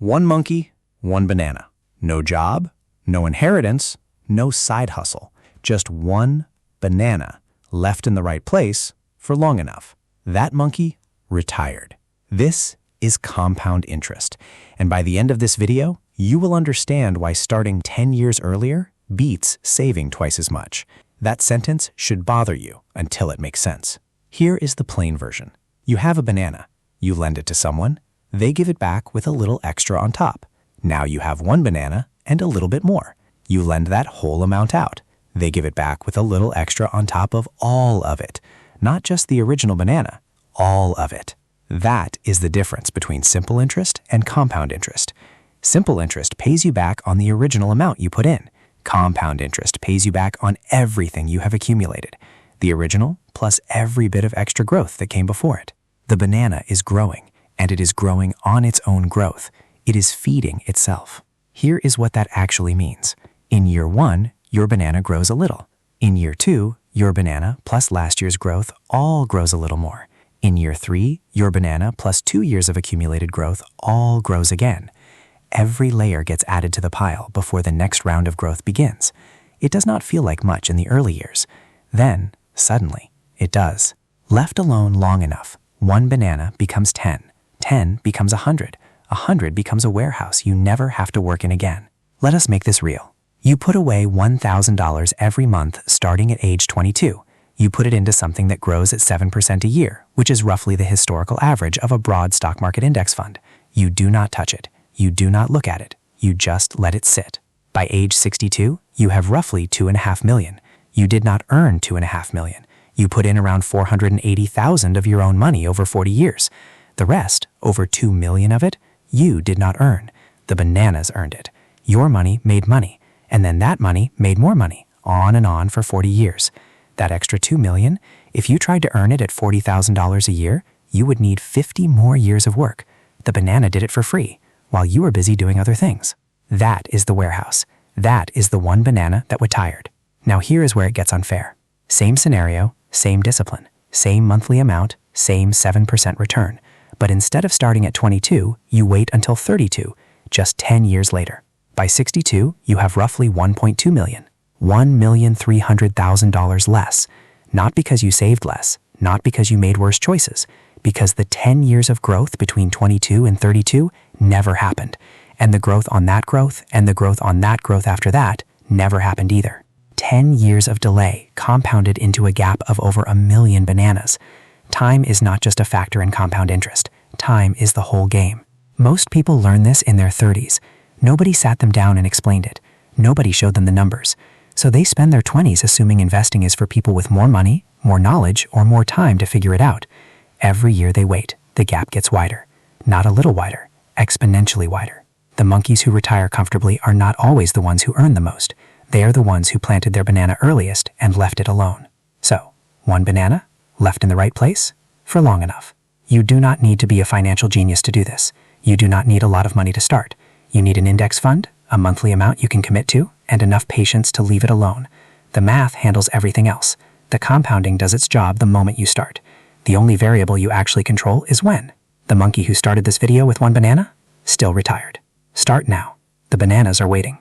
One monkey, one banana. No job, no inheritance, no side hustle. Just one banana left in the right place for long enough. That monkey retired. This is compound interest. And by the end of this video, you will understand why starting 10 years earlier beats saving twice as much. That sentence should bother you until it makes sense. Here is the plain version. You have a banana. You lend it to someone. They give it back with a little extra on top. Now you have one banana and a little bit more. You lend that whole amount out. They give it back with a little extra on top of all of it. Not just the original banana, all of it. That is the difference between simple interest and compound interest. Simple interest pays you back on the original amount you put in. Compound interest pays you back on everything you have accumulated. The original plus every bit of extra growth that came before it. The banana is growing, and it is growing on its own growth. It is feeding itself. Here is what that actually means. In year 1, your banana grows a little. In year 2, your banana plus last year's growth all grows a little more. In year 3, your banana plus 2 years of accumulated growth all grows again. Every layer gets added to the pile before the next round of growth begins. It does not feel like much in the early years. Then, suddenly, it does. Left alone long enough, one banana becomes 10. 10 becomes 100. 100 becomes a warehouse you never have to work in again. Let us make this real. You put away $1,000 every month starting at age 22. You put it into something that grows at 7% a year, which is roughly the historical average of a broad stock market index fund. You do not touch it. You do not look at it. You just let it sit. By age 62, you have roughly $2.5 million. You did not earn $2.5 million. You put in around $480,000 of your own money over 40 years. The rest, over $2 million of it, you did not earn. The bananas earned it. Your money made money, and then that money made more money, on and on for 40 years. That extra $2 million, if you tried to earn it at $40,000 a year, you would need 50 more years of work. The banana did it for free, while you were busy doing other things. That is the warehouse. That is the one banana that retired. Now here is where it gets unfair. Same scenario, same discipline, same monthly amount, same 7% return. But instead of starting at 22, you wait until 32, just 10 years later. By 62, you have roughly $1.2 million. $1,300,000 less. Not because you saved less, not because you made worse choices, because the 10 years of growth between 22 and 32 never happened. And the growth on that growth and the growth on that growth after that never happened either. 10 years of delay compounded into a gap of over 1 million bananas. Time is not just a factor in compound interest. Time is the whole game. Most people learn this in their 30s. Nobody sat them down and explained it. Nobody showed them the numbers. So they spend their 20s assuming investing is for people with more money, more knowledge, or more time to figure it out. Every year they wait, the gap gets wider. Not a little wider, exponentially wider. The monkeys who retire comfortably are not always the ones who earn the most. They are the ones who planted their banana earliest and left it alone. So, one banana, left in the right place, for long enough. You do not need to be a financial genius to do this. You do not need a lot of money to start. You need an index fund, a monthly amount you can commit to, and enough patience to leave it alone. The math handles everything else. The compounding does its job the moment you start. The only variable you actually control is when. The monkey who started this video with one banana? Still retired. Start now. The bananas are waiting.